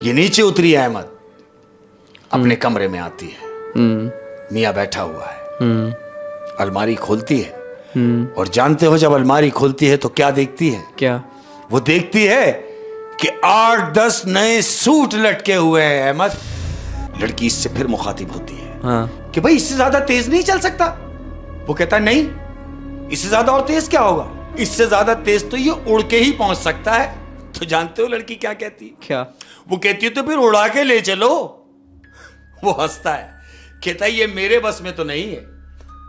ये नीचे उतरी अहमद, अपने कमरे में आती है। मियाँ बैठा हुआ है, अलमारी खोलती है और जानते हो जब अलमारी खोलती है तो क्या देखती है? क्या? वो देखती है कि 8-10 नए सूट लटके हुए हैं अहमद। लड़की इससे फिर मुखातिब होती है कि भाई इससे ज्यादा तेज नहीं चल सकता। वो कहता है नहीं, इससे ज्यादा और तेज क्या होगा, इससे ज्यादा तेज तो ये उड़ के ही पहुंच सकता है। तो जानते हो लड़की क्या कहती है? क्या? वो कहती है तो फिर उड़ा के ले चलो। वो हंसता है, कहता है ये मेरे बस में तो नहीं है,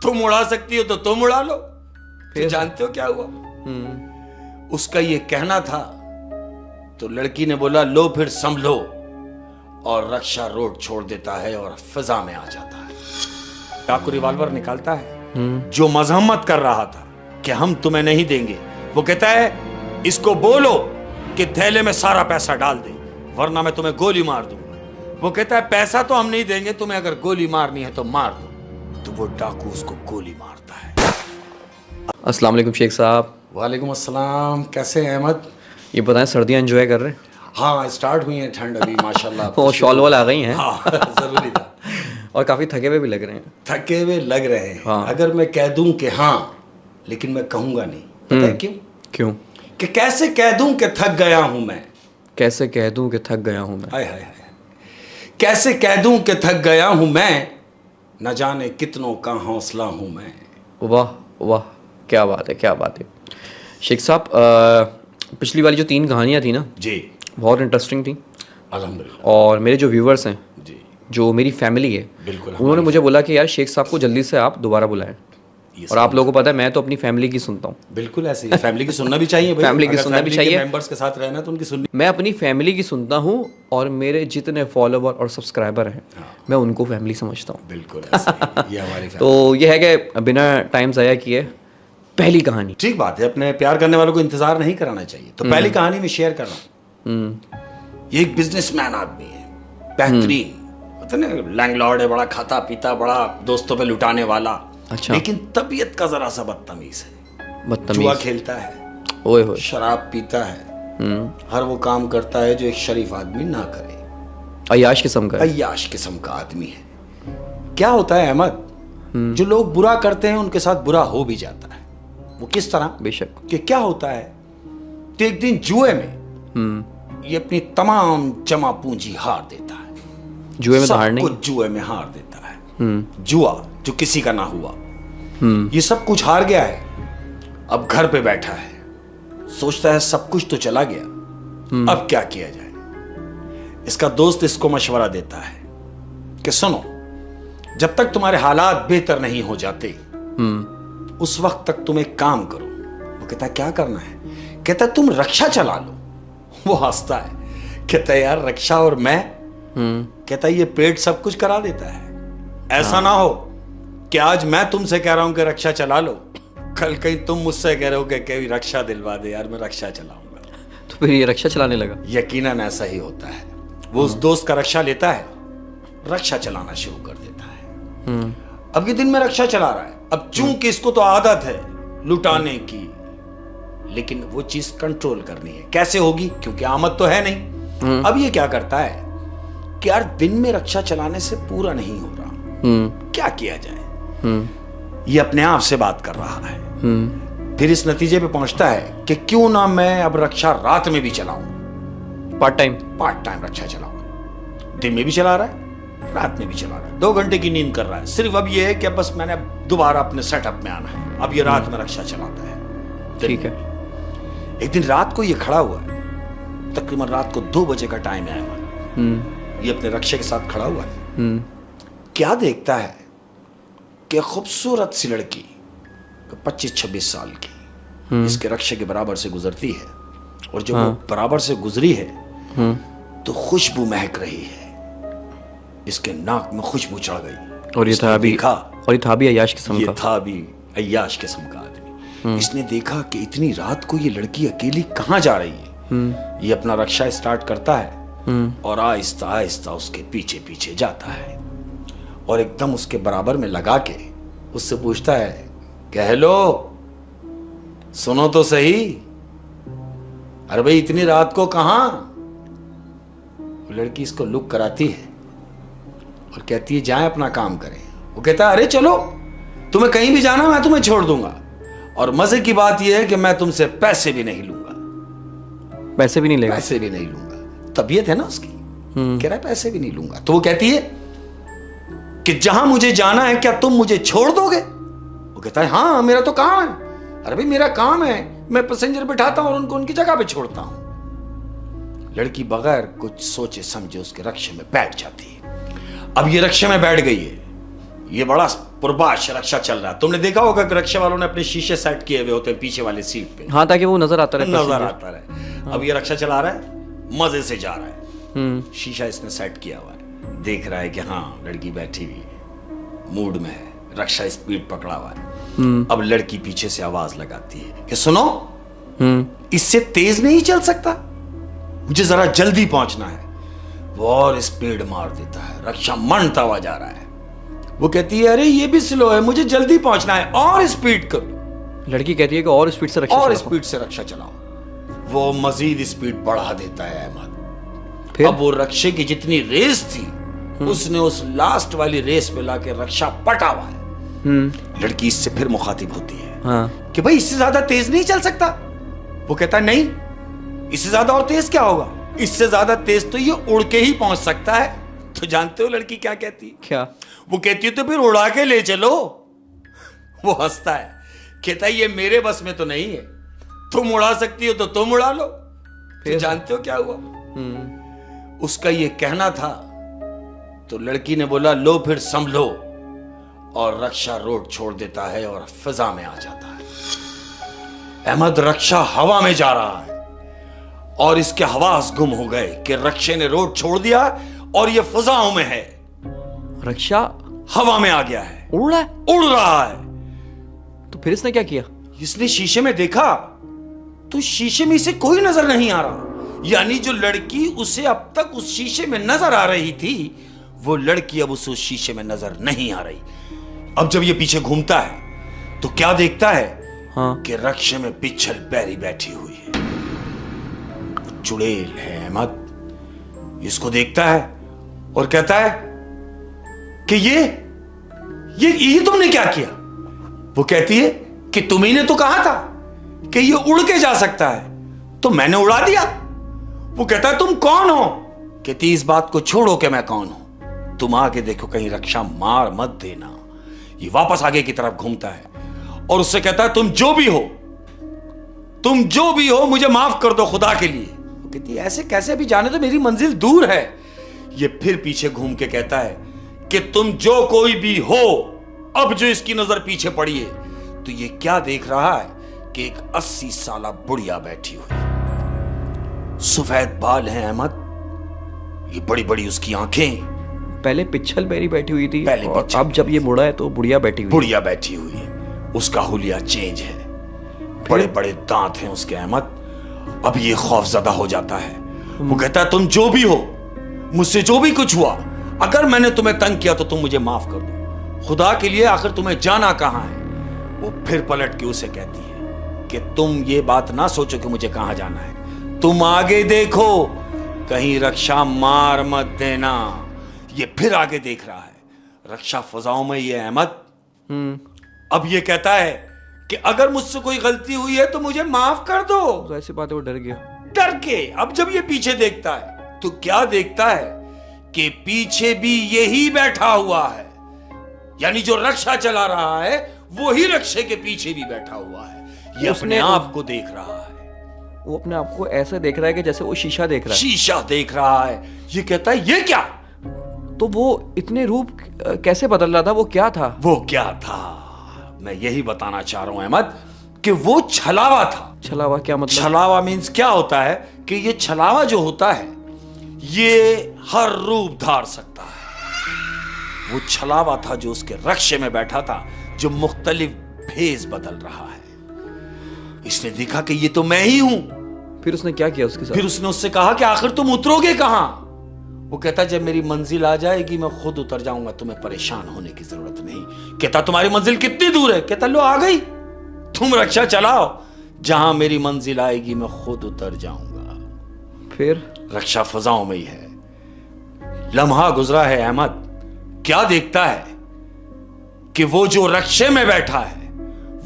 तुम उड़ा सकती हो तो तुम उड़ा लो। फिर जानते हो क्या हुआ? उसका ये कहना था तो लड़की ने बोला लो फिर संभलो, और रक्षा रोड छोड़ देता है और फिजा में आ जाता है। डाकू रिवॉल्वर निकालता है, जो मजम्मत कर रहा था कि हम तुम्हें नहीं देंगे, वो कहता है इसको बोलो कि थैले में सारा पैसा डाल दे वरना मैं तुम्हें गोली मार दूंगा। वो कहता है पैसा तो हम नहीं देंगे, तुम्हें अगर गोली मारनी है तो मार दो। तो वो डाकू उसको गोली मारता है। अस्सलाम वालेकुम शेख साहब। वालेकुम अस्सलाम। कैसे हैं अहमद? ये बताएं सर्दियाँ एंजॉय कर रहे हैं? हाँ स्टार्ट हुई है ठंड अभी माशाल्लाह। वो शॉल वॉल आ गई हैं। हाँ जरूरी था। और काफ़ी थके हुए भी लग रहे हैं। थके हुए लग रहे हैं। हाँ। अगर मैं कह दूं कि हाँ, लेकिन मैं कहूंगा नहीं। पता है क्यों? क्यों? कि कैसे कह दूं कि थक गया हूं मैं। कैसे कह दूं कि थक गया हूं मैं? हाय हाय हाय। कैसे कह दूं कि थक गया हूं मैं, न जाने कितनों का हौसला हूं मैं। वाह वाह, क्या बात है, क्या बात है शेख साहब। पिछली वाली जो 3 कहानियाँ थी ना जी, बहुत इंटरेस्टिंग थी अल्हम्दुलिल्लाह। और मेरे जो व्यूवर्स हैं जी, जो मेरी फैमिली है, बिल्कुल, उन्होंने मुझे बोला कि यार शेख साहब को जल्दी से आप दोबारा बुलाएं। और आप लोगों को पता है मैं तो अपनी फैमिली की सुनता हूँ। बिल्कुल ऐसे ही फैमिली की सुनना भी चाहिए भाई। फैमिली की सुनना भी चाहिए, मेंबर्स के साथ रहना तो उनकी सुननी। मैं अपनी फैमिली की सुनता हूँ और मेरे जितने फॉलोवर और सब्सक्राइबर हैं मैं उनको फैमिली समझता हूँ। बिल्कुल ऐसे ही, ये हमारी तो ये है कि बिना टाइम ज़ाया किए पहली कहानी। ठीक बात है, अपने प्यार करने वालों को इंतजार नहीं कराना चाहिए। तो पहली कहानी में शेयर कर रहा हूँ। ये एक बिजनेसमैन आदमी है, बेहतरीन, पता नहीं लैंडलॉर्ड है, बड़ा खाता पीता, बड़ा दोस्तों पे लुटाने वाला। अच्छा। लेकिन तबीयत का जरा सा बदतमीज है। बदतमीज? जुआ खेलता है, ओए होए, शराब पीता है, हर वो काम करता है जो एक शरीफ आदमी ना करे। अय्याश किस्म का है। अय्याश किस्म का आदमी है। क्या होता है अहमद, जो लोग बुरा करते हैं उनके साथ बुरा हो भी जाता है। वो किस तरह? बेशक। कि क्या होता है तो एक दिन जुए में ये अपनी तमाम जमा पूंजी हार देता है। जुए में तो हार नहीं, कुछ जुए में हार देता है। जुआ जो किसी का ना हुआ, ये सब कुछ हार गया है। अब घर पे बैठा है, सोचता है सब कुछ तो चला गया, अब क्या किया जाए। इसका दोस्त इसको मशवरा देता है कि सुनो, जब तक तुम्हारे हालात बेहतर नहीं हो जाते उस वक्त तक तुम एक काम करो। वो कहता है क्या करना है? कहता है तुम रक्षा चला लो। वो हंसता है, कहता है यार रक्षा और मैं? कहता है ये पेट सब कुछ करा देता है। ऐसा ना हो कि आज मैं तुमसे कह रहा हूं कि रक्षा चला लो, कल कहीं तुम मुझसे कह रहे हो कि कभी रक्षा दिलवा दे यार, मैं रक्षा चलाऊंगा। तो फिर ये रक्षा चलाने लगा। यकीनन ऐसा ही होता है। वो उस दोस्त का रक्षा लेता है, रक्षा चलाना शुरू कर देता है। अब ये दिन में रक्षा चला रहा है। अब चूंकि इसको तो आदत है लुटाने की, लेकिन वो चीज कंट्रोल करनी है। कैसे होगी? क्योंकि आमद तो है नहीं। अब ये क्या करता है कि यार दिन में रक्षा चलाने से पूरा नहीं हो रहा, क्या किया जाए। ये अपने आप से बात कर रहा है। फिर इस नतीजे पे पहुंचता है कि क्यों ना मैं अब रक्षा रात में भी चलाऊं। पार्ट टाइम रक्षा चलाऊं। दिन में भी चला रहा है, रात में भी चला रहा है, 2 घंटे की नींद कर रहा है। सिर्फ अब ये है कि बस मैंने दोबारा अपने सेटअप में आना है। अब ये रात में रक्षा चलाता है। ठीक है। एक दिन रात को ये खड़ा हुआ है, तकरीबन रात को 2 बजे का टाइम है। ये अपने रक्षा के साथ खड़ा हुआ है। क्या देखता है कि खूबसूरत सी लड़की 25-26 साल की इसके रक्षा के बराबर से गुजरती है। और जब वो बराबर से गुजरी है तो खुशबू महक रही है, इसके नाक में खुशबू चढ़ गई। और ये था भी अय्याश किस्म का। था भी अय्याश किस्म का आदमी। इसने देखा कि इतनी रात को ये लड़की अकेली कहाँ जा रही है। ये अपना रक्षा स्टार्ट करता है और आहिस्ता आहिस्ता उसके पीछे पीछे जाता है और एकदम उसके बराबर में लगा के उससे पूछता है कि हेलो, सुनो तो सही, अरे भाई इतनी रात को कहाँ? वो लड़की इसको लुक कराती है और कहती है जाए अपना काम करें। वो कहता है अरे चलो, तुम्हें कहीं भी जाना मैं तुम्हें छोड़ दूंगा, और मजे की बात यह है कि मैं तुमसे पैसे भी नहीं लूंगा। पैसे भी नहीं लेगा? पैसे भी नहीं लूंगा। तबीयत है ना उसकी, कह रहा है पैसे भी नहीं लूंगा। तो वो कहती है कि जहां मुझे जाना है क्या तुम मुझे छोड़ दोगे? वो कहता है हाँ मेरा तो काम है। अरे भाई मेरा काम है, मैं पैसेंजर बिठाता हूं और उनको उनकी जगह पे छोड़ता हूं। लड़की बगैर कुछ सोचे समझे उसके रक्शे में बैठ जाती है। अब ये रक्शे में बैठ गई है, ये बड़ा पुरबाश रक्षा चल रहा है। तुमने देखा होगा कि रक्षा वालों ने अपने शीशे सेट किए हुए होते हैं पीछे वाले सीट पे, हाँ, ताकि वो नजर आता रहे, नजर आता रहे। हाँ। अब ये रक्षा चला रहा है, मजे से जा रहा है, शीशा इसने सेट किया हुआ है, देख रहा है कि हाँ लड़की बैठी हुई है, मूड में है, रक्षा स्पीड पकड़ा हुआ है। अब लड़की पीछे से आवाज लगाती है कि सुनो, इससे तेज नहीं चल सकता, मुझे जरा जल्दी पहुंचना है। वो और स्पीड मार देता है, रक्षा मंडता हुआ जा रहा है। वो कहती है अरे ये भी स्लो है, मुझे जल्दी पहुंचना है, और स्पीड करो। लड़की कहती है कि और स्पीड से रक्षा और चलाओ। स्पीड से रक्षा चलाओ। वो मजीद स्पीड बढ़ा देता है अहमद। फिर? अब वो रक्षे की जितनी रेस थी उसने उस लास्ट वाली रेस पे लाके रक्षा पटा हुआ है। लड़की इससे फिर मुखातिब होती है हाँ। कि भाई इससे ज्यादा तेज नहीं चल सकता। वो कहता है नहीं, इससे ज्यादा और तेज क्या होगा, इससे ज्यादा तेज तो ये उड़ के ही पहुंच सकता है। तो जानते हो लड़की क्या कहती? क्या? वो कहती है तो फिर उड़ा के ले चलो। वो हंसता है, कहता है ये मेरे बस में तो नहीं है, तुम उड़ा सकती हो तो तुम उड़ा लो। तो जानते हो क्या हुआ? उसका ये कहना था तो लड़की ने बोला लो फिर संभलो, और रक्षा रोड छोड़ देता है और फिजा में आ जाता है। अहमद रक्षा हवा में जा रहा है और इसके हवास गुम हो गए कि रक्षे ने रोड छोड़ दिया और ये फिजाओं में है। रक्षा हवा में आ गया है, उड़ रहा है? उड़ रहा है। तो फिर इसने क्या किया? इसने शीशे में देखा तो शीशे में इसे कोई नजर नहीं आ रहा, यानी जो लड़की उसे अब तक उस शीशे में नजर आ रही थी वो लड़की अब उसे उस शीशे में नजर नहीं आ रही। अब जब ये पीछे घूमता है तो क्या देखता है? हाँ। कि रक्षे में पिछल बैरी बैठी हुई है, चुड़ैल है अहमद। इसको देखता है और कहता है कि ये तुमने क्या किया? वो कहती है कि तुम्ही ने तो कहा था कि ये उड़ के जा सकता है, तो मैंने उड़ा दिया। वो कहता है तुम कौन हो? कहती इस बात को छोड़ो कि मैं कौन हूं, तुम आगे देखो कहीं रक्षा मार मत देना। ये वापस आगे की तरफ घूमता है और उससे कहता है तुम जो भी हो मुझे माफ कर दो खुदा के लिए। वो कहती है ऐसे कैसे, भी जाने तो मेरी मंजिल दूर है। ये फिर पीछे घूम के कहता है कि तुम जो कोई भी हो, अब जो इसकी नजर पीछे पड़ी है तो ये क्या देख रहा है कि एक 80 साला बुढ़िया बैठी हुई, सफेद बाल हैं अहमद, ये बड़ी बड़ी उसकी आंखें। पहले पिछल बैरी बैठी हुई थी पहले और अब जब ये बुढ़ा है तो बुढ़िया बैठी हुई। बुढ़िया बैठी हुई है, उसका हुलिया चेंज है, बड़े बड़े दांत हैं उसके अहमद। अब ये खौफजदा हो जाता है। वो कहता है तुम जो भी हो, मुझसे जो भी कुछ हुआ, अगर मैंने तुम्हें तंग किया तो तुम मुझे माफ कर दो, खुदा के लिए आखिर तुम्हें जाना कहां है? वो फिर पलट के उसे कहती है कि तुम ये बात ना सोचो कि मुझे कहां जाना है, तुम आगे देखो कहीं रक्षा मार मत देना। ये फिर आगे देख रहा है, रक्षा फजाओं में ये अहमद। अब ये कहता है कि अगर मुझसे कोई गलती हुई है तो मुझे माफ कर दो। तो ऐसी बात है, वो डर गया। डर के अब जब ये पीछे देखता है तो क्या देखता है कि पीछे भी यही बैठा हुआ है, यानी जो रक्षा चला रहा है वो ही रक्षे के पीछे भी बैठा हुआ है। ये अपने आप को देख रहा है, वो अपने आप को ऐसे देख रहा है कि जैसे वो शीशा देख रहा है। शीशा देख रहा है। ये कहता है ये क्या? तो वो इतने रूप कैसे बदल रहा था? वो क्या था? वो क्या था मैं यही बताना चाह रहा हूं अहमद कि वो छलावा था। छलावा क्या मतलब? छलावा मीन्स क्या होता है कि ये छलावा जो होता है ये हर रूप धार सकता है। वो छलावा था जो उसके रक्षे में बैठा था, जो मुख्तलिफ भेस बदल रहा है। इसने देखा कि ये तो मैं ही हूं। फिर उसने क्या किया उसके साथ? फिर उसने उससे कहा कि आखिर तुम उतरोगे कहां? वो कहता जब मेरी मंजिल आ जाएगी मैं खुद उतर जाऊंगा, तुम्हें परेशान होने की जरूरत नहीं। कहता तुम्हारी मंजिल कितनी दूर है? कहता लो आ गई, तुम रक्षा चलाओ, जहां मेरी मंजिल आएगी मैं खुद उतर जाऊंगा। फिर रक्षा फजाओं में ही है। लम्हा गुजरा है अहमद, क्या देखता है कि वो जो रक्शे में बैठा है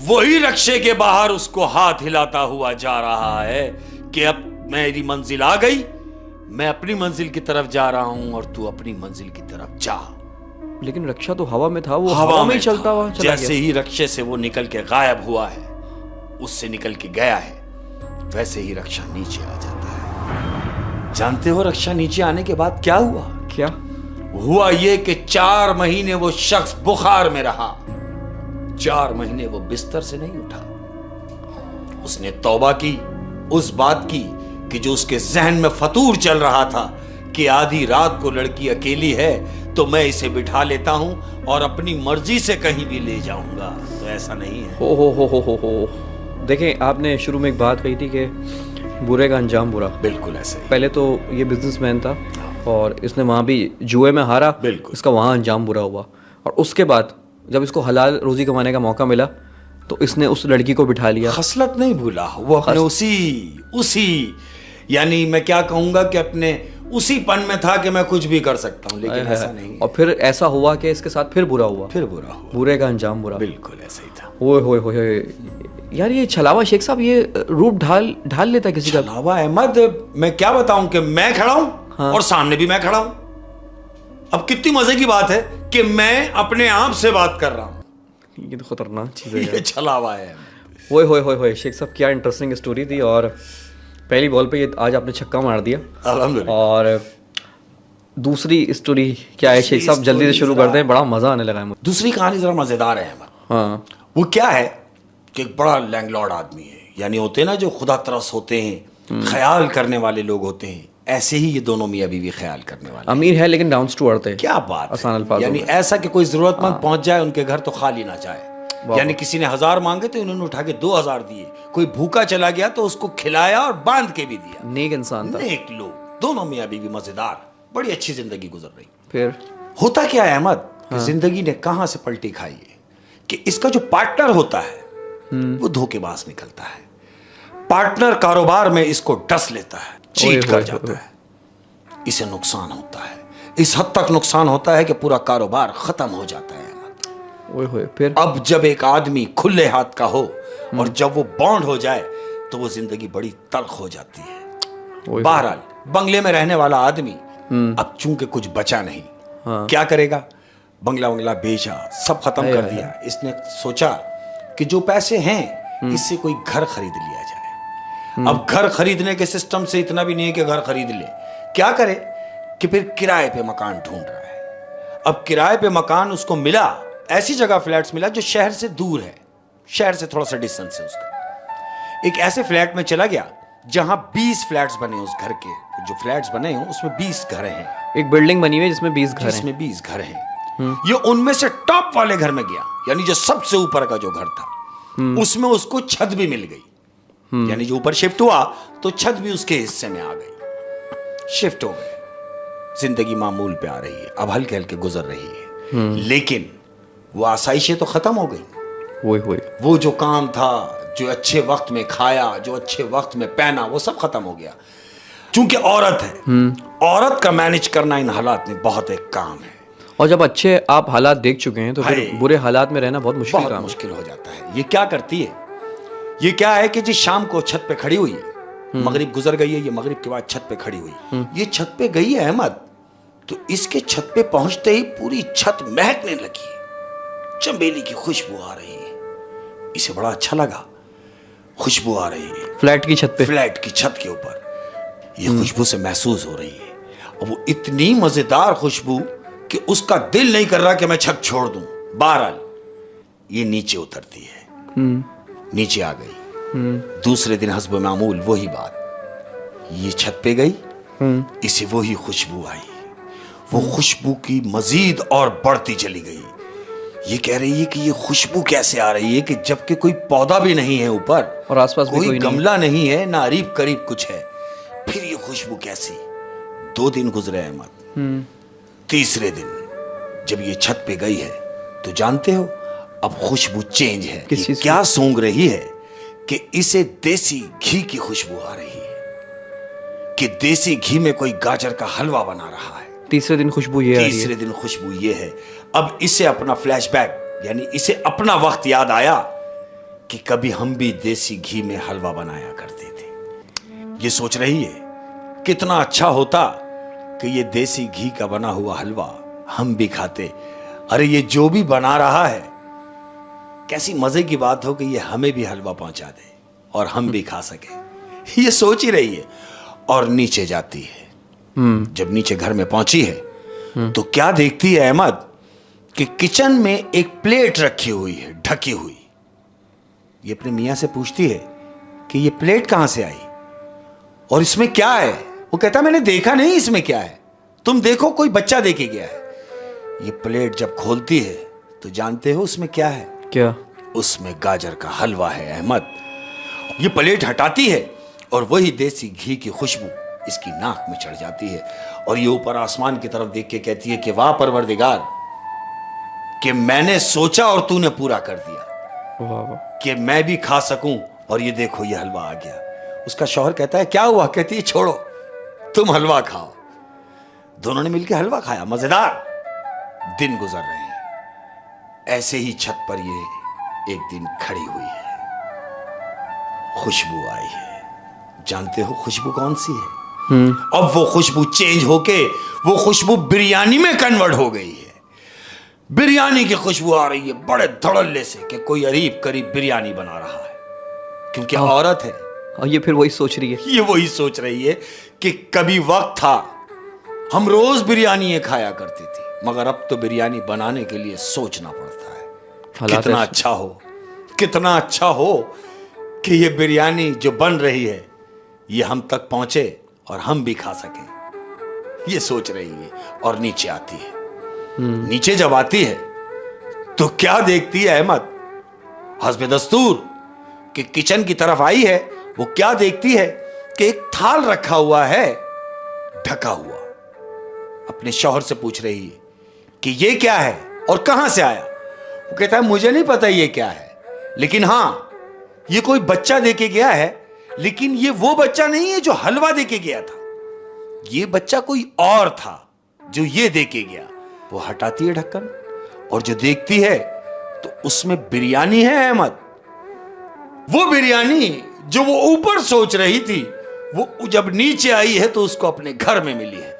वही रक्शे के बाहर उसको हाथ हिलाता हुआ जा रहा है कि अब मेरी मंजिल आ गई, मैं अपनी मंजिल की तरफ जा रहा हूं और तू अपनी मंजिल की तरफ जा। लेकिन रक्षा तो हवा में था, वो हवा में ही चलता हुआ चला गया। जैसे ही रक्षे से वो निकल के गायब हुआ है, उससे निकल के गया है, वैसे ही रक्षा नीचे आ जाता है। जानते हो रक्षा नीचे आने के बाद क्या हुआ? क्या हुआ ये कि 4 महीने वो शख्स बुखार में रहा, 4 महीने वो बिस्तर से नहीं उठा। उसने तौबा की उस बात की कि जो उसके जहन में फतूर चल रहा था कि आधी रात को लड़की अकेली है तो मैं इसे बिठा लेता हूं और अपनी मर्जी से कहीं भी ले जाऊंगा, तो ऐसा नहीं है। हो। देखें, आपने शुरू में एक बात कही थी कि बुरे का अंजाम बुरा। बिल्कुल ऐसे ही। पहले तो ये बिजनेसमैन था और इसने वहाँ भी जुए में हारा, बिल्कुल इसका वहाँ अंजाम बुरा हुआ। और उसके बाद जब इसको हलाल रोजी कमाने का मौका मिला तो इसने उस लड़की को बिठा लिया। खसलत नहीं भूला वो, अपने उसी यानी मैं क्या कहूंगा कि अपने उसी पन में था कि मैं कुछ भी कर सकता हूं, लेकिन ऐसा नहीं। और फिर ऐसा हुआ कि इसके साथ फिर बुरा हुआ। बुरे का अंजाम बुरा। बिल्कुल ऐसा ही था। ओए यार, ये छलावा शेख साहब ये रूप ढाल लेता है किसी का। छलावा अहमद, मैं क्या बताऊं कि मैं खड़ा हूं, हाँ। और सामने भी मैं खड़ा हूं। अब कितनी मजे की बात है कि मैं अपने आप से बात कर रहा हूं। ये तो खतरनाक चीज है। ये छलावा है। ओए शेख साहब, क्या इंटरेस्टिंग स्टोरी थी। और पहली बॉल पे ये आज आपने छक्का मार दिया। अल्हम्दुलिल्लाह। और दूसरी स्टोरी क्या है शेख साहब, जल्दी से शुरू कर दें, बड़ा मजा आने लगा है मुझे। दूसरी कहानी जरा मजेदार है अहमद। हाँ। वो क्या है कि एक बड़ा लैंडलॉर्ड आदमी है, यानी होते हैं ना जो खुदा तरस होते हैं, ख्याल करने वाले लोग होते हैं, ऐसे ही ये दोनों मियां बीवी ख्याल करने वाले। अमीर है लेकिन डाउन टू अर्थ है। क्या बात है। आसान अल्फाज, यानी ऐसा कि कोई जरूरतमंद पहुंच जाए उनके घर तो खाली ना जाए। यानी किसी ने 1000 मांगे तो इन्होंने उठा के 2000 दिए, कोई भूखा चला गया तो उसको खिलाया और बांध के भी दिया। नेक इंसान था। नेक लोग, दोनों मियां बीवी मजेदार, बड़ी अच्छी जिंदगी गुजर रही। फिर होता क्या है अहमद, जिंदगी ने कहां से पलटी खाई है कि इसका जो पार्टनर होता है वो धोखेबाज निकलता है। पार्टनर कारोबार में इसको डस लेता है, चीट कर जाता है, इसे नुकसान होता है। इस हद तक नुकसान होता है कि पूरा कारोबार खत्म हो जाता है। फिर अब जब एक आदमी खुले हाथ का हो और जब वो बॉन्ड हो जाए तो वो जिंदगी बड़ी तल्ख हो जाती है। बहरहाल बंगले में रहने वाला आदमी अब चूंकि कुछ बचा नहीं, क्या करेगा? बंगला बेचा, सब खत्म कर दिया। इसने सोचा कि जो पैसे हैं इससे कोई घर खरीद लिया जाए। अब घर खरीदने के सिस्टम से इतना भी नहीं है कि घर खरीद ले, क्या करे कि फिर किराए पे मकान ढूंढ रहा है। अब किराए पे मकान उसको मिला, ऐसी जगह फ्लैट्स मिला जो शहर से दूर है, शहर से थोड़ा सा डिस्टेंस है उसका। एक ऐसे फ्लैट में चला गया जहां 20 फ्लैट्स बने, उस घर के जो फ्लैट्स बने हैं उसमें 20 घर हैं। एक बिल्डिंग बनी हुई है जिसमें 20 घर हैं। जिसमें 20 घर हैं। ये उनमें से टॉप वाले घर में गया, यानी जो सबसे ऊपर का जो घर था उसमें उसको छत भी मिल गई। यानी जो ऊपर शिफ्ट हुआ तो छत भी उसके हिस्से में आ गई। शिफ्ट हो गए, जिंदगी मामूल पे आ रही है, अब हल्के हल्के गुजर रही है। लेकिन वो आसाइशें तो खत्म हो गई। वो जो काम था, जो अच्छे वक्त में खाया, जो अच्छे वक्त में पहना, वो सब खत्म हो गया। चूंकि औरत है, औरत का मैनेज करना इन हालात में बहुत एक काम है। और जब अच्छे आप हालात देख चुके हैं तो फिर बुरे हालात में रहना बहुत मुश्किल काम, मुश्किल हो जाता है। ये क्या करती है, ये क्या है कि जी शाम को छत पे खड़ी हुई है, मगरिब गुजर गई है, ये मगरिब के बाद छत पे खड़ी हुई, ये छत पे गई है अहमद, तो इसके छत पे पहुंचते ही पूरी छत महकने लगी, चमेली की खुशबू आ रही है। इसे बड़ा अच्छा लगा, खुशबू आ रही है फ्लैट की छत पे, फ्लैट की छत के ऊपर ये खुशबू से महसूस हो रही है। और वो इतनी मजेदार खुशबू कि उसका दिल नहीं कर रहा कि मैं छत छोड़ दूं। बहरहाल ये नीचे उतरती है, नीचे आ गई। दूसरे दिन हस्ब मामूल वही बात, ये छत पे गई, इसे वही खुशबू आई। वो खुशबू की मजीद और बढ़ती चली गई। ये कह रही है कि ये खुशबू कैसे आ रही है कि जबकि कोई पौधा भी नहीं है ऊपर और आसपास कोई गमला नहीं है, ना करीब करीब कुछ है, फिर ये खुशबू कैसी? 2 दिन गुजरे अहमद। तीसरे दिन जब ये छत पे गई है तो जानते हो अब खुशबू चेंज है। ये क्या सूंघ रही है कि इसे देसी घी की खुशबू आ रही है, कि देसी घी में कोई गाजर का हलवा बना रहा है। तीसरे दिन खुशबू ये आ रही है। तीसरे दिन खुशबू ये है। अब इसे अपना फ्लैशबैक, यानी इसे अपना वक्त याद आया कि कभी हम भी देसी घी में हलवा बनाया करते थे। ये सोच रही है कितना अच्छा होता कि ये देसी घी का बना हुआ हलवा हम भी खाते। अरे ये जो भी बना रहा है, कैसी मजे की बात हो कि ये हमें भी हलवा पहुंचा दे और हम भी खा सके। ये सोच ही रही है और नीचे जाती है। जब नीचे घर में पहुंची है तो क्या देखती है अहमद कि किचन में एक प्लेट रखी हुई है, ढकी हुई। ये अपने मियां से पूछती है कि ये प्लेट कहां से आई और इसमें क्या है। वो कहता मैंने देखा नहीं इसमें क्या है, तुम देखो कोई बच्चा दे के गया है। ये प्लेट जब खोलती है तो जानते हो उसमें क्या है? क्या? उसमें गाजर का हलवा है अहमद। ये प्लेट हटाती है और वही देसी घी की खुशबू इसकी नाक में चढ़ जाती है और ये ऊपर आसमान की तरफ देख के कहती है कि वाह परवरदिगार, कि मैंने सोचा और तूने पूरा कर दिया। वाह वाह। कि मैं भी खा सकूं और ये देखो ये हलवा आ गया। उसका शौहर कहता है क्या हुआ? कहती है छोड़ो, तुम हलवा खाओ। दोनों ने मिलकर हलवा खाया, मजेदार दिन गुजर रहे हैं। ऐसे ही छत पर ये एक दिन खड़ी हुई है, खुशबू आई है। जानते हो खुशबू कौन सी है? अब वो खुशबू चेंज होके वो खुशबू बिरयानी में कन्वर्ट हो गई है। बिरयानी की खुशबू आ रही है बड़े धड़ल्ले से कि कोई अरीब करीब बिरयानी बना रहा है, क्योंकि औरत है। और ये फिर वही सोच रही है, ये वही सोच रही है कि कभी वक्त था हम रोज बिरयानी खाया करती थी, मगर अब तो बिरयानी बनाने के लिए सोचना पड़ता है। कितना अच्छा हो, कितना अच्छा हो कि ये बिरयानी जो बन रही है ये हम तक पहुंचे और हम भी खा सकें। ये सोच रही है और नीचे आती है। नीचे जब आती है तो क्या देखती है अहमद? हस्बे दस्तूर कि किचन की तरफ आई है, वो क्या देखती है कि एक थाल रखा हुआ है ढका हुआ। अपने शौहर से पूछ रही है कि ये क्या है और कहां से आया। वो कहता है मुझे नहीं पता ये क्या है, लेकिन हां ये कोई बच्चा देके गया है, लेकिन ये वो बच्चा नहीं है जो हलवा देके गया था। ये बच्चा कोई और था जो ये देके गया। वो हटाती है ढक्कन और जो देखती है तो उसमें बिरयानी है अहमद। वो बिरयानी जो वो ऊपर सोच रही थी, वो जब नीचे आई है तो उसको अपने घर में मिली है।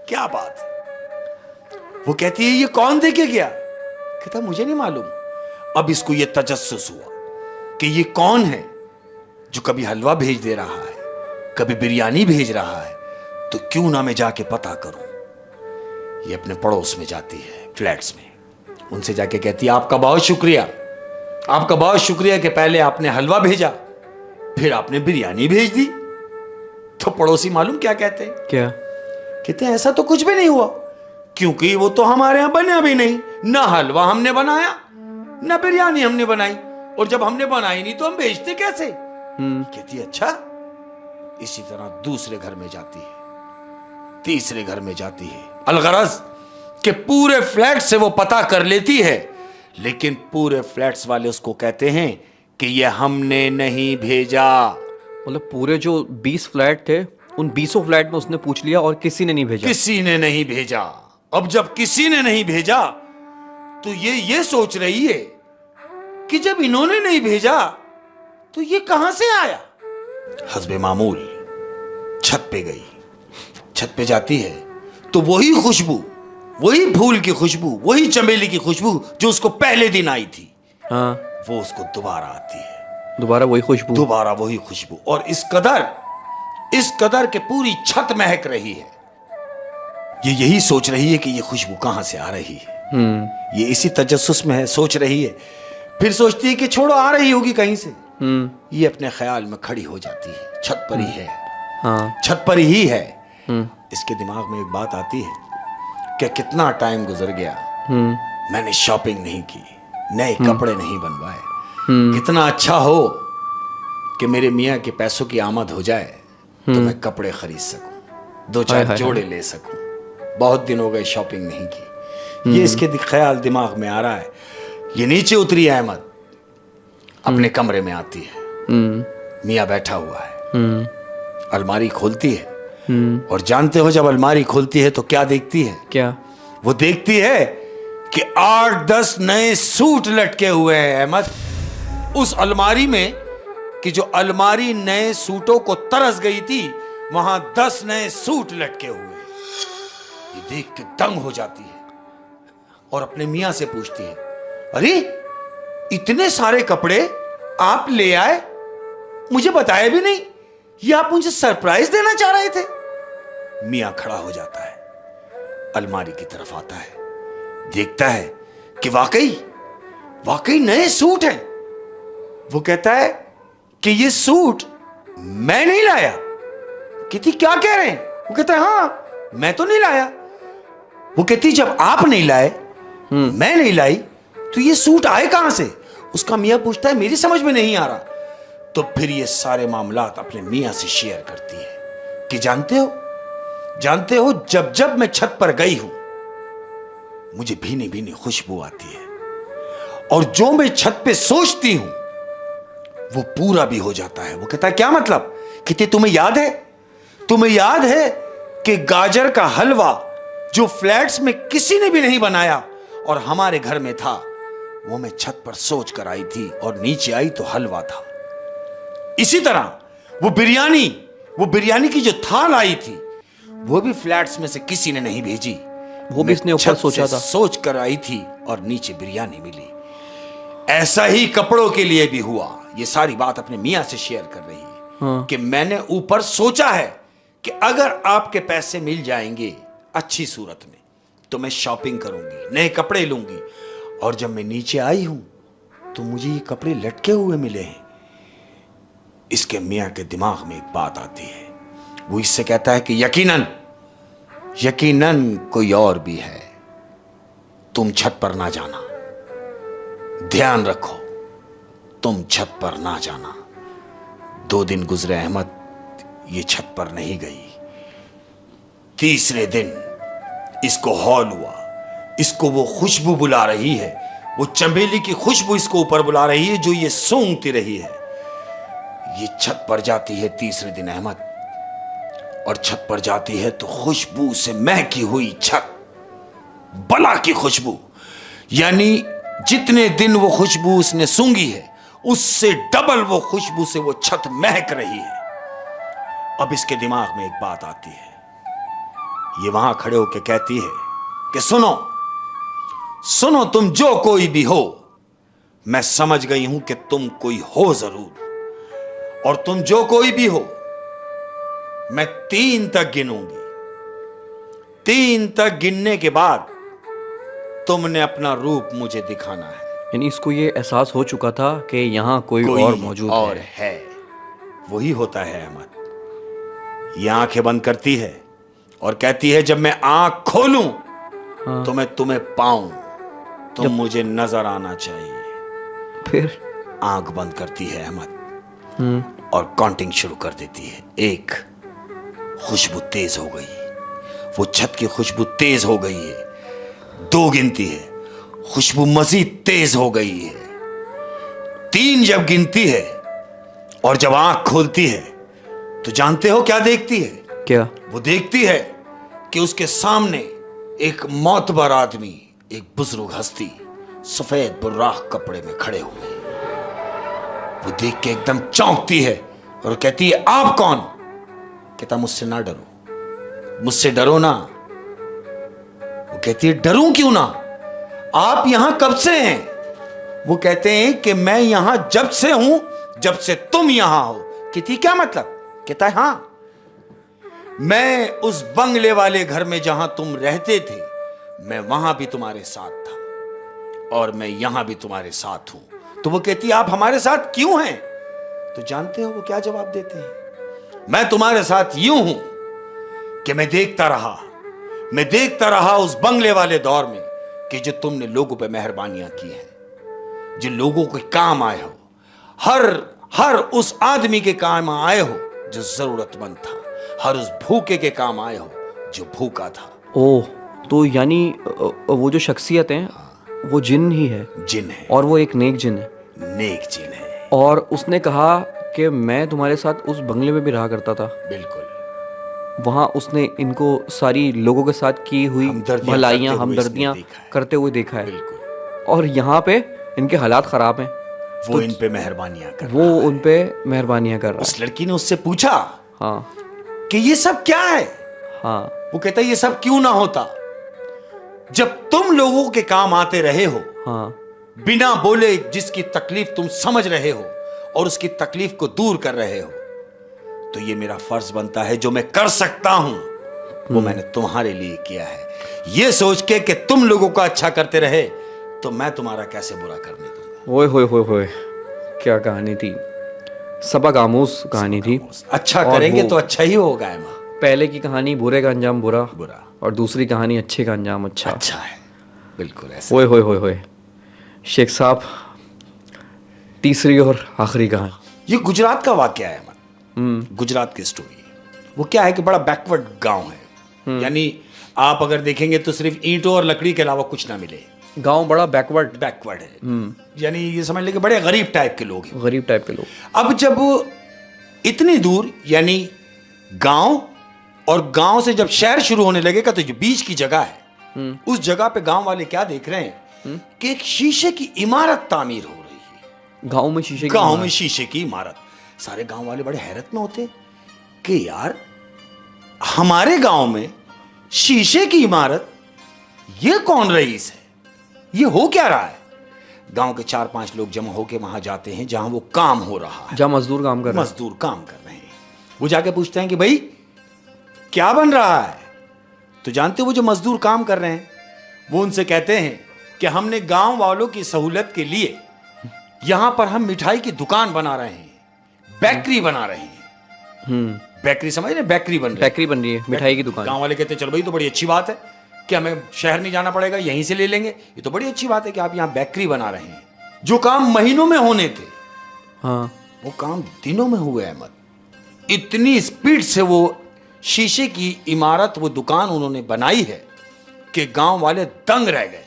क्या बात है। वो कहती है ये कौन देके गया? कहता मुझे नहीं मालूम। अब इसको ये तजस्सुस हुआ कि ये कौन है जो कभी हलवा भेज दे रहा है, कभी बिरयानी भेज रहा है, तो क्यों ना मैं जाके पता करूं। ये अपने पड़ोस में जाती है, फ्लैट्स में। उनसे जाके कहती है आपका बहुत शुक्रिया, आपका बहुत शुक्रिया कि पहले आपने हलवा भेजा, फिर आपने बिरयानी भेज दी। तो पड़ोसी मालूम क्या कहते हैं? क्या कहते हैं ऐसा तो कुछ भी नहीं हुआ, क्योंकि वो तो हमारे यहां बना भी नहीं। ना हलवा हमने बनाया, ना बिरयानी हमने बनाई, और जब हमने बनाई नहीं तो हम भेजते कैसे? कहती है अच्छा। इसी तरह दूसरे घर में जाती है, तीसरे घर में जाती है। अलगरज कि पूरे फ्लैट से वो पता कर लेती है, लेकिन पूरे फ्लैट्स वाले उसको कहते हैं कि ये हमने नहीं भेजा। मतलब पूरे जो 20 फ्लैट थे उन 20 फ्लैट में उसने पूछ लिया और किसी ने नहीं भेजा। किसी ने नहीं भेजा। अब जब किसी ने नहीं भेजा तो ये सोच रही है कि जब इन्होंने नहीं भेजा तो ये कहां से आया। हस्बे मामूल छत पे गई। छत पे जाती है तो वही खुशबू, वही फूल की खुशबू, वही चमेली की खुशबू जो उसको पहले दिन आई थी, हाँ, वो उसको दोबारा आती है। दोबारा वही खुशबू, दोबारा वही खुशबू, और इस कदर के पूरी छत महक रही है। ये यही सोच रही है कि ये खुशबू कहां से आ रही है। ये इसी तजस्सुस में है, सोच रही है। फिर सोचती है कि छोड़ो, आ रही होगी कहीं से। ये अपने ख्याल में खड़ी हो जाती है। छत पर ही है, हाँ, छत पर ही है। इसके दिमाग में एक बात आती है कि कितना टाइम गुजर गया, मैंने शॉपिंग नहीं की, नए कपड़े नहीं बनवाए। कितना अच्छा हो कि मेरे मियाँ के पैसों की आमद हो जाए तो मैं कपड़े खरीद सकूं, 2-4 जोड़े ले सकूं। बहुत दिन हो गए शॉपिंग नहीं की। ये इसके ख्याल दिमाग में आ रहा है। ये नीचे उतरी अहमद, अपने कमरे में आती है। मियाँ बैठा हुआ है। अलमारी खोलती है और जानते हो जब अलमारी खोलती है तो क्या देखती है? क्या? वो देखती है कि 8-10 नए सूट लटके हुए हैं अहमद उस अलमारी में, कि जो अलमारी नए सूटों को तरस गई थी वहां 10 नए सूट लटके हुए हैं। ये देख के दंग हो जाती है और अपने मियां से पूछती है, अरे इतने सारे कपड़े आप ले आए, मुझे बताया भी नहीं, ये आप मुझे सरप्राइज देना चाह रहे थे? मियां खड़ा हो जाता है, अलमारी की तरफ आता है, देखता है कि वाकई नए सूट हैं। वो कहता है कि ये सूट मैं नहीं लाया। कहती क्या कह रहे हैं? वो कहता है हाँ मैं तो नहीं लाया। वो कहती जब आप नहीं लाए, मैं नहीं लाई, तो ये सूट आए कहां से? उसका मियां पूछता है मेरी समझ में नहीं आ रहा। तो फिर ये सारे मामलात अपने मियां से शेयर करती है कि जानते हो जब मैं छत पर गई हूं मुझे भीनी भीनी खुशबू आती है, और जो मैं छत पे सोचती हूं वो पूरा भी हो जाता है। वो कहता है क्या मतलब? कहते तुम्हें याद है कि गाजर का हलवा जो फ्लैट्स में किसी ने भी नहीं बनाया और हमारे घर में था, वो मैं छत पर सोच कर आई थी और नीचे आई तो हलवा था। इसी तरह वो बिरयानी की जो थाल आई थी वो भी फ्लैट्स में से किसी ने नहीं भेजी, वो भी इसने ऊपर सोचा था, सोच कर आई थी और नीचे बिरयानी मिली। ऐसा ही कपड़ों के लिए भी हुआ। ये सारी बात अपने मियां से शेयर कर रही है कि मैंने ऊपर सोचा है कि अगर आपके पैसे मिल जाएंगे अच्छी सूरत में तो मैं शॉपिंग करूंगी, नए कपड़े लूंगी, और जब मैं नीचे आई हूं तो मुझे ये कपड़े लटके हुए मिले हैं। इसके मियां के दिमाग में एक बात आती है, वो इससे कहता है कि यकीनन कोई और भी है, तुम छत पर ना जाना, ध्यान रखो तुम छत पर ना जाना। 2 दिन गुजरे अहमद, ये छत पर नहीं गई। तीसरे दिन इसको हौल हुआ, इसको वो खुशबू बुला रही है, वो चमेली की खुशबू इसको ऊपर बुला रही है जो ये सूंघती रही है। ये छत पर जाती है तीसरे दिन अहमद, और छत पर जाती है तो खुशबू से महकी हुई छत, बला की खुशबू, यानी जितने दिन वो खुशबू उसने सूंघी है उससे डबल वो खुशबू से वो छत महक रही है। अब इसके दिमाग में एक बात आती है, ये वहां खड़े होकर कहती है कि सुनो तुम जो कोई भी हो, मैं समझ गई हूं कि तुम कोई हो जरूर, और तुम जो कोई भी हो मैं 3 तक गिनूंगी। 3 तक गिनने के बाद तुमने अपना रूप मुझे दिखाना है। यानी इसको ये एहसास हो चुका था कि यहाँ कोई और मौजूद है। वही होता है अहमद। ये आंखें बंद करती है और कहती है जब मैं आंख खोलूं तो मैं तुम्हें पाऊं, तुम मुझे नजर आना चाहिए। फिर आंख बंद करती है अहमद और काउंटिंग शुरू कर देती है। 1, खुशबू तेज हो गई, वो छत की खुशबू तेज हो गई है। 2 गिनती है, खुशबू मजीद तेज हो गई है। 3 जब गिनती है और जब आंख खोलती है तो जानते हो क्या देखती है? क्या? वो देखती है कि उसके सामने एक मौतबर आदमी, एक बुजुर्ग हस्ती सफेद बुर्राख कपड़े में खड़े हुए। वो देख के एकदम चौंकती है और कहती है आप कौन? कहता मुझसे ना डरो, मुझसे डरो ना। वो कहती है डरूं क्यों ना, आप यहां कब से हैं? वो कहते हैं कि मैं यहां जब से हूं जब से तुम यहां हो। कहती क्या मतलब? कहता है हाँ, मैं उस बंगले वाले घर में जहां तुम रहते थे मैं वहां भी तुम्हारे साथ था और मैं यहां भी तुम्हारे साथ हूं। तो वो कहती आप हमारे साथ क्यों हैं? तो जानते हो वो क्या जवाब देते हैं? मैं तुम्हारे साथ यूं हूं कि मैं देखता रहा उस बंगले वाले दौर में कि जो तुमने लोगों पे मेहरबानियां की हैं, जो लोगों के काम आए हो, हर उस आदमी के काम आए हो जो जरूरतमंद था, हर उस भूखे के काम आए हो जो भूखा था। ओह, तो यानी वो जो शख्सियत है वो जिन ही है? जिन है, और वो एक नेक जिन है। नेक जिन है। और उसने कहा कि मैं तुम्हारे साथ उस बंगले में भी रहा करता था। बिल्कुल। वहाँ उसने इनको सारी लोगों के साथ की हुई हमदर्दियां भलाइयाँ करते हुए हमदर्दियाँ इसने देखा है। करते हुए देखा है। बिल्कुल, और यहाँ पे इनके हालात ख़राब हैं, वो इन पे मेहरबानियां कर वो उन पे मेहरबानियाँ कर रहा उस लड़की ने उससे पूछा है। हाँ कि ये सब क्या है। हाँ वो कहता है ये सब क्यों ना होता जब तुम लोगों के काम आते रहे हो, हाँ बिना बोले जिसकी तकलीफ तुम समझ रहे हो और उसकी तकलीफ को दूर कर रहे हो। तो ये मेरा फर्ज बनता है, जो मैं कर सकता हूं वो मैंने तुम्हारे लिए किया है। ये सोच के कि तुम लोगों का अच्छा करते रहे तो मैं तुम्हारा कैसे बुरा करने दूंगा। ओए होए होए होए, क्या कहानी थी, सबक आमूज कहानी थी। अच्छा और करेंगे वो तो अच्छा ही होगा एमा। पहले की कहानी बुरे का अंजाम बुरा, बुरा और दूसरी कहानी अच्छे का अंजाम अच्छा। अच्छा है, बिल्कुल ऐसा। ओए होए होए होए, शेख साहब तीसरी और आखिरी कहानी। ये गुजरात का वाकया है अमन, गुजरात की स्टोरी है। वो क्या है कि बड़ा बैकवर्ड गांव है, यानी आप अगर देखेंगे तो सिर्फ ईंटों और लकड़ी के अलावा कुछ ना मिले। गांव बड़ा बैकवर्ड है, यानी ये समझ ले कि बड़े गरीब टाइप के लोग हैं। गरीब टाइप के लोग। अब जब इतनी दूर यानी गांव और गांव से जब शहर शुरू होने लगेगा तो जो बीच की जगह है उस जगह पे गांव वाले क्या देख रहे हैं कि एक शीशे की इमारत तामीर हो रही है। गांव में शीशे की गांव इमारत। में शीशे की इमारत। सारे गांव वाले बड़े हैरत में होते कि यार हमारे गांव में शीशे की इमारत, ये कौन रईस है, ये हो क्या रहा है। गांव के 4-5 लोग जमा होके वहां जाते हैं जहां वो काम हो रहा है, जहाँ मजदूर काम कर रहे हैं। मजदूर काम कर रहे हैं। वो जाके पूछते हैं कि भाई क्या बन रहा है। तो जानते हो वो जो मजदूर काम कर रहे हैं वो उनसे कहते हैं कि हमने गांव वालों की सहूलत के लिए यहां पर हम मिठाई की दुकान बना रहे हैं, बेकरी बना रहे हैं। बेकरी समझ रहे, बेकरी बन रही है। बेकरी बन रही है, मिठाई की दुकान। गांव वाले कहते हैं चलो भाई तो बड़ी अच्छी बात है कि हमें शहर नहीं जाना पड़ेगा, यहीं से ले लेंगे। ये तो बड़ी अच्छी बात है कि आप यहाँ बेकरी बना रहे हैं। जो काम महीनों में होने थे हाँ वो काम दिनों में हुए अहमद। इतनी स्पीड से वो शीशे की इमारत, वो दुकान उन्होंने बनाई है कि गांव वाले दंग रह गए।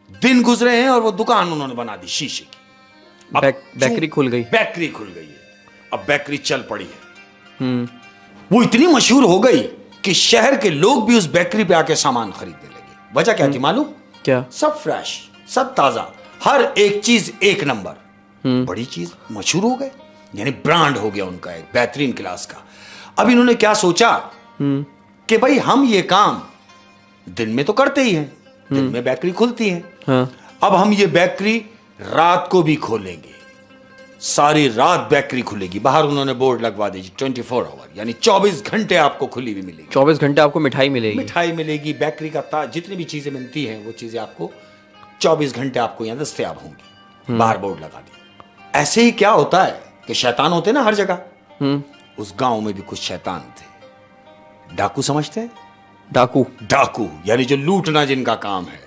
दिन गुजरे हैं और वो दुकान उन्होंने बना दी शीशे की। बेकरी खुल गई। बेकरी खुल गई है। अब बेकरी चल पड़ी है। वो इतनी मशहूर हो गई कि शहर के लोग भी उस बेकरी पे आके सामान खरीदने लगे। वजह क्या थी मालूम? क्या? सब फ्रेश, सब ताजा, हर एक चीज एक नंबर। बड़ी चीज मशहूर हो गए, यानी ब्रांड हो गया उनका एक बेहतरीन क्लास का। अब इन्होंने क्या सोचा कि भाई हम ये काम दिन में तो करते ही हैं, दिन में बेकरी खुलती है। हाँ। अब हम ये बेकरी रात को भी खोलेंगे, सारी रात बेकरी खुलेगी। बाहर उन्होंने बोर्ड लगवा दी 24 आवर, यानी 24 घंटे आपको खुली हुई मिलेगी। 24 घंटे आपको मिठाई मिलेगी। मिठाई मिलेगी, बेकरी का जितनी भी चीजें मिलती हैं वो चीजें आपको 24 घंटे आपको यहाँ दस्तयाब होंगी। बाहर बोर्ड लगा दी। ऐसे ही क्या होता है कि शैतान होते ना हर जगह। उस गांव में भी कुछ शैतान थे। डाकू समझते हैं? डाकू। डाकू यानी जो लूटना जिनका काम है।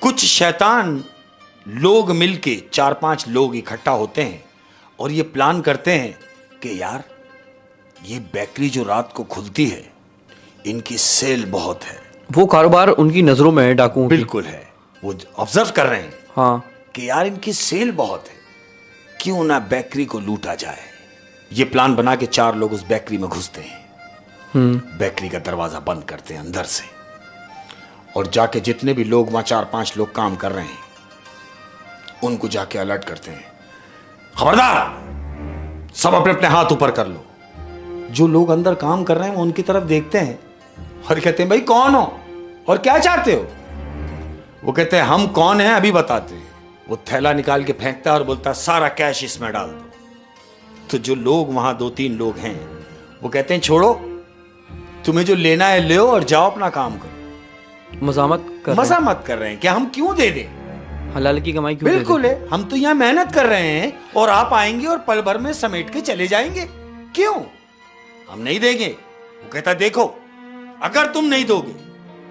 कुछ शैतान लोग मिलके 4-5 लोग इकट्ठा होते हैं और ये प्लान करते हैं कि यार ये बेकरी जो रात को खुलती है इनकी सेल बहुत है। वो कारोबार उनकी नजरों में है, डाकू। बिल्कुल है। वो ऑब्जर्व कर रहे हैं हाँ कि यार इनकी सेल बहुत है, क्यों ना बेकरी को लूटा जाए। ये प्लान बना के 4 लोग उस बेकरी में घुसते हैं। बेकरी का दरवाजा बंद करते हैं अंदर से और जाके जितने भी लोग वहां 4-5 लोग काम कर रहे हैं उनको जाके अलर्ट करते हैं, खबरदार सब अपने अपने हाथ ऊपर कर लो। जो लोग अंदर काम कर रहे हैं वो उनकी तरफ देखते हैं और कहते हैं भाई कौन हो और क्या चाहते हो। वो कहते हैं हम कौन हैं अभी बताते हैं। वो थैला निकाल के फेंकता है और बोलता है सारा कैश इसमें डाल दो। तो जो लोग वहां 2-3 लोग हैं वो कहते हैं छोड़ो, तुम्हें जो लेना है ले और जाओ अपना काम करो। मजा मत कर रहे हैं क्या हम क्यों दे दें, हलाल की कमाई क्यों? बिल्कुल है, हम तो यहाँ मेहनत कर रहे हैं और आप आएंगे और पल भर में समेट के चले जाएंगे, क्यों हम नहीं देंगे। वो कहता देखो अगर तुम नहीं दोगे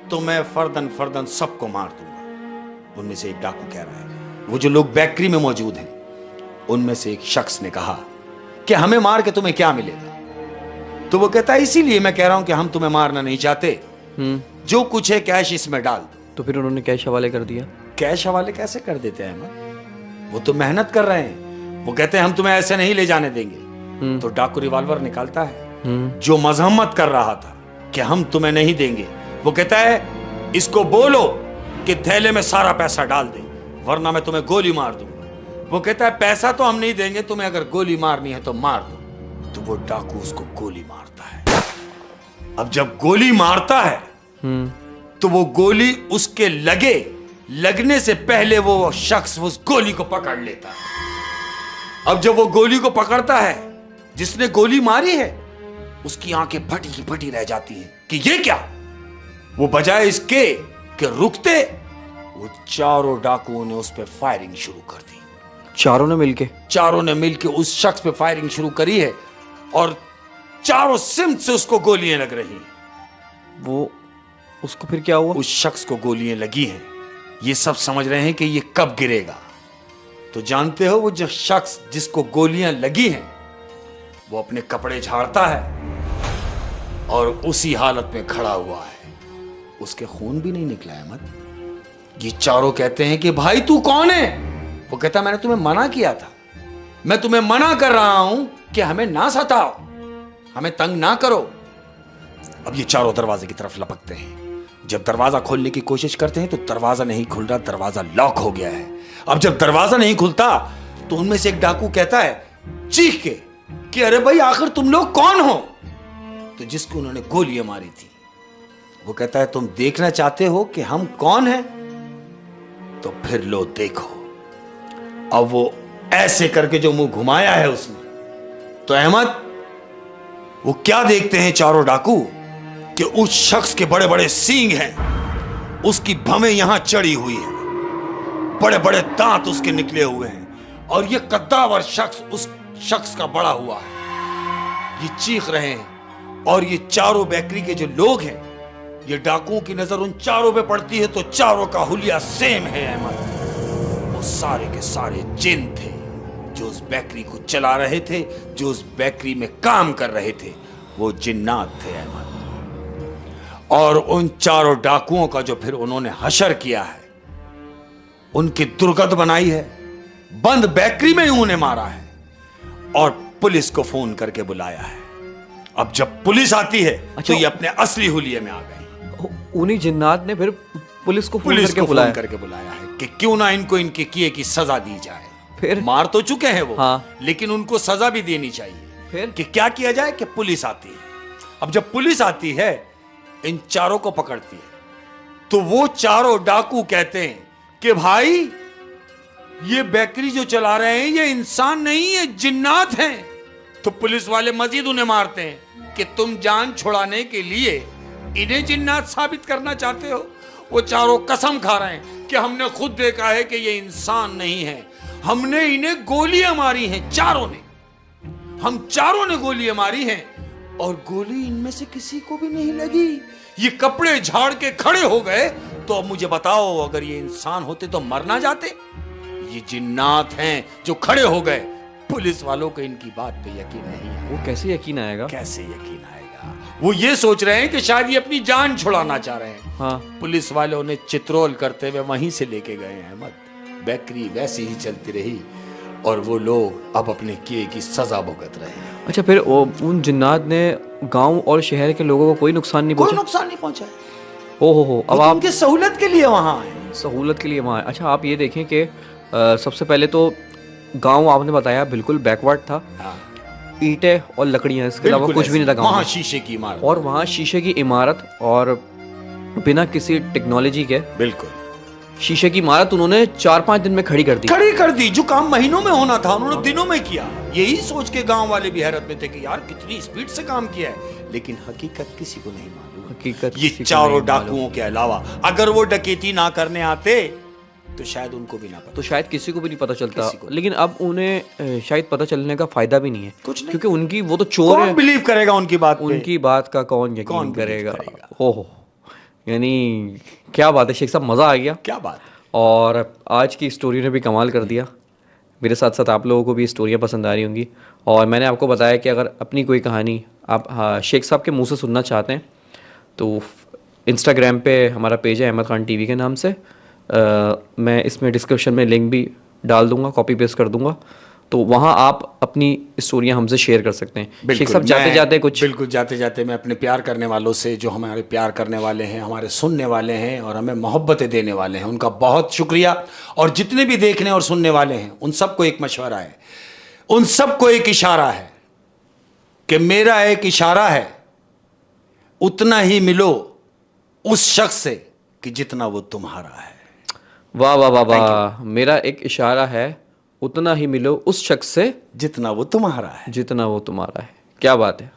तो मैं फर्दन फर्दन सबको मार दूंगा। उनमें से एक डाकू कह रहा है, वो जो लोग बेकरी में मौजूद हैं उनमें से एक शख्स ने कहा कि हमें मार के तुम्हें क्या मिलेगा। तो वो कहता है इसीलिए मैं कह रहा हूं कि हम तुम्हें मारना नहीं चाहते, जो कुछ है कैश इसमें डाल दो। तो फिर उन्होंने कैश हवाले कर दिया। कैश हवाले कैसे कर देते हैं अहमद, वो तो मेहनत कर रहे हैं। वो कहते हैं हम तुम्हें ऐसे नहीं ले जाने देंगे। तो डाकू रिवॉल्वर निकालता है जो मजम्मत कर रहा था कि हम तुम्हें नहीं देंगे, वो कहता है इसको बोलो कि थैले में सारा पैसा डाल दे वरना मैं तुम्हें गोली मार दूंगा। वो कहता है पैसा तो हम नहीं देंगे, तुम्हें अगर गोली मारनी है तो मार दो। तो वो डाकू उसको गोली मारता है। अब जब गोली मारता है तो वो गोली उसके लगने से पहले वो शख्स उस गोली को पकड़ लेता है। अब जब वो गोली को पकड़ता है, जिसने गोली मारी है उसकी आंखें फटी की फटी रह जाती हैं कि ये क्या। वो बजाय इसके कि रुकते, वो चारों डाकुओं ने उस पर फायरिंग शुरू कर दी। चारों ने मिलके उस शख्स पे फायरिंग शुरू करी है और चारों सिमत से उसको गोलियां लग रही हैं। वो उसको फिर क्या हुआ? उस शख्स को गोलियां लगी हैं। ये सब समझ रहे हैं कि ये कब गिरेगा। तो जानते हो वो जो शख्स जिसको गोलियां लगी हैं वो अपने कपड़े झाड़ता है और उसी हालत में खड़ा हुआ है। उसके खून भी नहीं निकला है। मत ये चारों कहते हैं कि भाई तू कौन है? वो कहता मैंने तुम्हें मना किया था, मैं तुम्हें मना कर रहा हूं कि हमें ना सताओ, हमें तंग ना करो। अब ये चारों दरवाजे की तरफ लपकते हैं। जब दरवाजा खोलने की कोशिश करते हैं तो दरवाजा नहीं खुल रहा, दरवाजा लॉक हो गया है। अब जब दरवाजा नहीं खुलता तो उनमें से एक डाकू कहता है चीख के कि अरे भाई आखिर तुम लोग कौन हो? तो जिसको उन्होंने गोलियां मारी थी वो कहता है तुम देखना चाहते हो कि हम कौन हैं? तो फिर लो देखो। अब वो ऐसे करके जो मुंह घुमाया है उसने, तो अहमद वो क्या देखते हैं चारों डाकू कि उस शख्स के बड़े बड़े सींग हैं, उसकी भवें यहां चढ़ी हुई है, बड़े बड़े दांत उसके निकले हुए हैं और ये कद्दावर शख्स उस शख्स का बड़ा हुआ है। ये चीख रहे हैं और ये चारों बेकरी के जो लोग हैं, ये डाकुओं की नजर उन चारों पे पड़ती है तो चारों का हुलिया सेम है अहमद। वो सारे के सारे जिन थे जो उस बेकरी को चला रहे थे, जो उस बेकरी में काम कर रहे थे, वो जिन्नात थे अहमद। और उन चारों डाकुओं का जो फिर उन्होंने हशर किया है, उनकी दुर्गत बनाई है, बंद बेकरी में ही उन्हें मारा है और पुलिस को फोन करके बुलाया है। अब जब पुलिस आती है तो ये अपने असली हुलिये में आ गए। उन्हीं जिन्नात ने फिर पुलिस को फोन करके बुलाया है कि क्यों ना इनको इनके किए की सजा दी जाए। फिर मार तो चुके हैं वो, हाँ। लेकिन उनको सजा भी देनी चाहिए। फिर कि क्या किया जाए कि पुलिस आती है। अब जब पुलिस आती है इन चारों को पकड़ती है तो वो चारों डाकू कहते हैं कि भाई ये बेकरी जो चला रहे हैं ये इंसान नहीं है, जिन्नात हैं। तो पुलिस वाले मजीद उन्हें मारते हैं कि तुम जान छुड़ाने के लिए इन्हें जिन्नात साबित करना चाहते हो। वो चारों कसम खा रहे हैं कि हमने खुद देखा है कि ये इंसान नहीं है, हमने इन्हें गोलियां मारी हैं, चारों ने, हम चारों ने गोलियां मारी हैं और गोली इनमें से किसी को भी नहीं लगी। ये कपड़े झाड़ के खड़े हो गए। तो अब मुझे बताओ अगर ये इंसान होते तो मर ना जाते? ये जिन्नात हैं जो खड़े हो गए। पुलिस वालों को इनकी बात पे यकीन नहीं है। वो कैसे यकीन आएगा? कैसे यकीन आएगा? वो ये सोच रहे हैं कि शायद ये अपनी जान छुड़ाना चाह रहे हैं। हाँ। पुलिस वाले उन्हें चित्रोल करते हुए वहीं से लेके गए हैं। अहमद बेकरी वैसी ही चलती रही और वो लोग अब अपने किए की सजा भुगत रहे हैं। अच्छा, फिर उन जिन्नात ने गांव और शहर के लोगों को कोई नुकसान नहीं पहुंचा? कोई नुकसान नहीं पहुंचा। ओहो, अब आप उनकी सहूलत के लिए वहां आए। सहूलत के लिए वहाँ। अच्छा, आप ये देखें कि सबसे पहले तो गांव आपने बताया बिल्कुल बैकवर्ड था। हाँ। ईंटें और लकड़ियां, इसके अलावा कुछ भी नहीं था गांव में। वहाँ शीशे की इमारत, और वहाँ शीशे की इमारत और बिना किसी टेक्नोलॉजी के बिल्कुल शीशे की इमारत उन्होंने 4-5 दिन में खड़ी कर दी। जो काम महीनों में होना था उन्होंने दिनों में किया। यही सोच के गांव वाले भी हैरत में थे कि यार कितनी स्पीड से काम किया है। लेकिन हकीकत किसी को नहीं मालूम। हकीकत ये चारों डाकुओं के अलावा अगर वो डकैती ना करने आते तो शायद उनको भी ना पता, तो शायद किसी को भी नहीं पता चलता। लेकिन अब उन्हें शायद पता चलने का फायदा भी नहीं है कुछ नहीं। क्योंकि उनकी वो तो चोर है। कौन बिलीव करेगा उनकी बात पे? उनकी बात का कौन यकीन करेगा? हो यानी क्या बात है शेख साहब, मज़ा आ गया। क्या बात। और आज की स्टोरी ने भी कमाल कर दिया। मेरे साथ साथ आप लोगों को भी स्टोरियाँ पसंद आ रही होंगी। और मैंने आपको बताया कि अगर अपनी कोई कहानी आप शेख साहब के मुंह से सुनना चाहते हैं तो इंस्टाग्राम पे हमारा पेज है अहमद खान टीवी के नाम से। मैं इसमें डिस्क्रिप्शन में लिंक भी डाल दूँगा, कॉपी पेस्ट कर दूँगा। तो वहाँ आप अपनी स्टोरियाँ हमसे शेयर कर सकते हैं। शेख साहब जाते जाते कुछ, बिल्कुल जाते जाते मैं अपने प्यार करने वालों से, जो हमारे प्यार करने वाले हैं, हमारे सुनने वाले हैं और हमें मोहब्बतें देने वाले हैं, उनका बहुत शुक्रिया। और जितने भी देखने और सुनने वाले हैं उन सबको एक मशवरा है, उन सबको एक इशारा है कि मेरा एक इशारा है, उतना ही मिलो उस शख्स से कि जितना वो तुम्हारा है। वाह वाह वाह वाह। मेरा एक इशारा है, उतना ही मिलो उस शख्स से जितना वो तुम्हारा है। जितना वो तुम्हारा है। क्या बात है।